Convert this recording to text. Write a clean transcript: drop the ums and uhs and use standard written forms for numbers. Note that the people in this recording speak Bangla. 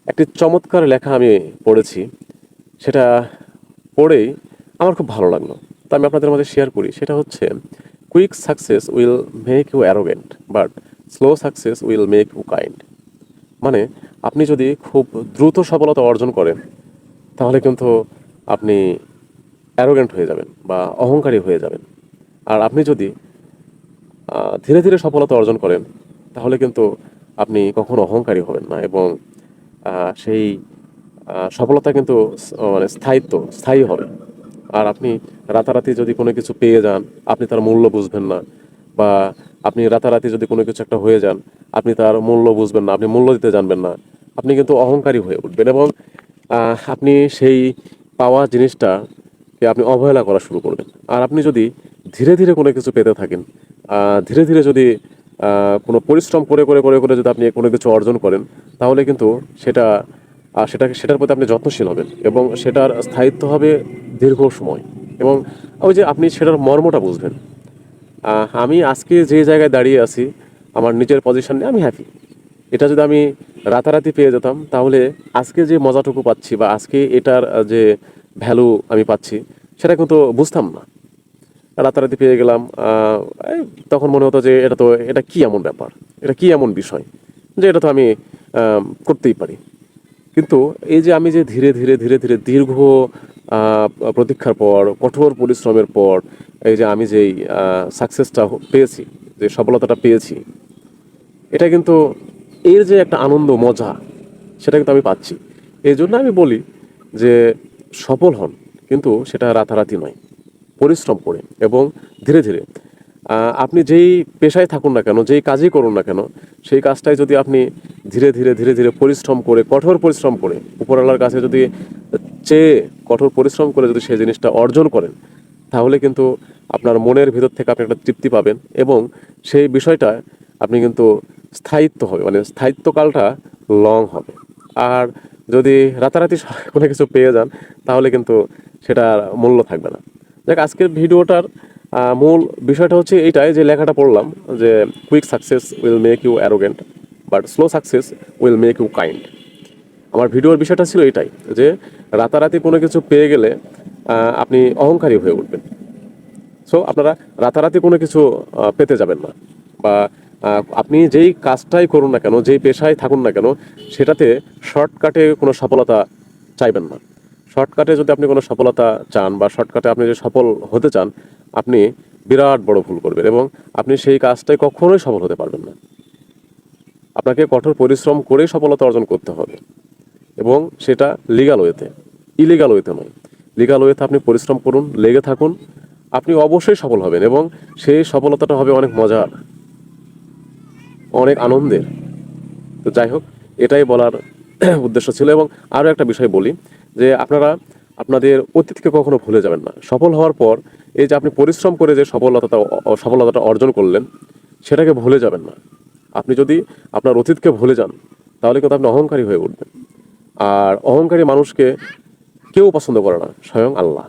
একটি চমৎকার লেখা আমি পড়েছি। সেটা পড়েই আমার খুব ভালো লাগলো। তো আমি আপনাদের মাঝে শেয়ার করি। সেটা হচ্ছে, quick success will make you arrogant, but slow success will make you kind. মানে আপনি যদি খুব দ্রুত সফলতা অর্জন করেন, তাহলে কিন্তু আপনি অ্যারোগেন্ট হয়ে যাবেন বা অহংকারী হয়ে যাবেন। আর আপনি যদি ধীরে ধীরে সফলতা অর্জন করেন, তাহলে কিন্তু আপনি কখনো অহংকারী হবেন না, এবং সেই সফলতা কিন্তু মানে স্থায়ী হবে। আর আপনি রাতারাতি যদি কোনো কিছু পেয়ে যান, আপনি তার মূল্য বুঝবেন না। বা আপনি রাতারাতি যদি কোনো কিছু একটা হয়ে যান, আপনি তার মূল্য বুঝবেন না, আপনি মূল্য দিতে জানবেন না। আপনি কিন্তু অহংকারী হয়ে উঠবেন, এবং আপনি সেই পাওয়া জিনিসটাকে আপনি অবহেলা করা শুরু করবেন। আর আপনি যদি ধীরে ধীরে কোনো কিছু পেতে থাকেন, ধীরে ধীরে যদি কোনো পরিশ্রম করে করে করে করে যদি আপনি কোনো কিছু অর্জন করেন, তাহলে কিন্তু সেটা সেটার প্রতি আপনি যত্নশীল হবেন, এবং সেটার স্থায়িত্ব হবে দীর্ঘ সময়। এবং ওই যে আপনি সেটার মর্মটা বুঝবেন। আমি আজকে যে জায়গায় দাঁড়িয়ে আছি, আমার নিজের পজিশন নিয়ে আমি হ্যাপি। এটা যদি আমি রাতারাতি পেয়ে যেতাম, তাহলে আজকে যে মজাটুকু পাচ্ছি বা আজকে এটার যে ভ্যালু আমি পাচ্ছি, সেটা কিন্তু বুঝতাম না। রাতারাতি পেয়ে গেলাম, এই তখন মনে হতো যে এটা কি এমন ব্যাপার, এটা কি এমন বিষয় যে এটা তো আমি করতেই পারি। কিন্তু এই যে আমি যে ধীরে ধীরে ধীরে ধীরে দীর্ঘ প্রতীক্ষার পর, কঠোর পরিশ্রমের পর, এই যে আমি যেই সাকসেসটা পেয়েছি, যে সফলতাটা পেয়েছি, এটা কিন্তু এর যে একটা আনন্দ মজা, সেটা কিন্তু আমি পাচ্ছি। এই জন্য আমি বলি যে সফল হন, কিন্তু সেটা রাতারাতি নয়, পরিশ্রম করে এবং ধীরে ধীরে। আপনি যেই পেশায় থাকুন না কেন, যেই কাজই করুন না কেন, সেই কাজটাই যদি আপনি ধীরে ধীরে ধীরে ধীরে পরিশ্রম করে, কঠোর পরিশ্রম করে, উপরওয়ালার কাছে যদি চেয়ে কঠোর পরিশ্রম করে যদি সেই জিনিসটা অর্জন করেন, তাহলে কিন্তু আপনার মনের ভিতর থেকে আপনি একটা তৃপ্তি পাবেন, এবং সেই বিষয়টা আপনি কিন্তু স্থায়িত্ব হবে, মানে স্থায়িত্বকালটা লং হবে। আর যদি রাতারাতি কোনো কিছু পেয়ে যান, তাহলে কিন্তু সেটার মূল্য থাকবে না। দেখ, আজকের ভিডিওটার মূল বিষয়টা হচ্ছে এইটাই, যে লেখাটা পড়লাম, যে quick success will make you arrogant, but slow success will make you kind. আমার ভিডিওর বিষয়টা ছিল এটাই, যে রাতারাতি কোনো কিছু পেয়ে গেলে আপনি অহংকারী হয়ে উঠবেন। সো আপনারা রাতারাতি কোনো কিছু পেতে যাবেন না। বা আপনি যেই কাজটাই করুন না কেন, যেই পেশায় থাকুন না কেন, সেটাতে শর্টকাটে কোনো সফলতা চাইবেন না। শর্টকাটে যদি আপনি কোনো সফলতা চান, বা শর্টকাটে আপনি যে সফল হতে চান, আপনি বিরাট বড় ভুল করবেন, এবং আপনি সেই কাজটায় কখনোই সফল হতে পারবেন না। আপনাকে কঠোর পরিশ্রম করে সফলতা অর্জন করতে হবে, এবং সেটা লিগ্যাল ওয়েতে, ইলিগাল ওয়েতে নয়। লিগ্যাল ওয়েতে আপনি পরিশ্রম করুন, লেগে থাকুন, আপনি অবশ্যই সফল হবেন, এবং সেই সফলতাটা হবে অনেক মজার, অনেক আনন্দের। তো যাই হোক, এটাই বলার উদ্দেশ্য ছিল। এবং আরও একটা বিষয় বলি, যে আপনারা আপনাদের অতীতকে কখনো ভুলে যাবেন না। সফল হওয়ার পর এই যে আপনি পরিশ্রম করে যে সফলতাটা অর্জন করলেন, সেটাকে ভুলে যাবেন না। আপনি যদি আপনার অতীতকে ভুলে যান, তাহলে কিন্তু আপনি অহংকারী হয়ে উঠবেন। আর অহংকারী মানুষকে কেউ পছন্দ করে না, স্বয়ং আল্লাহ।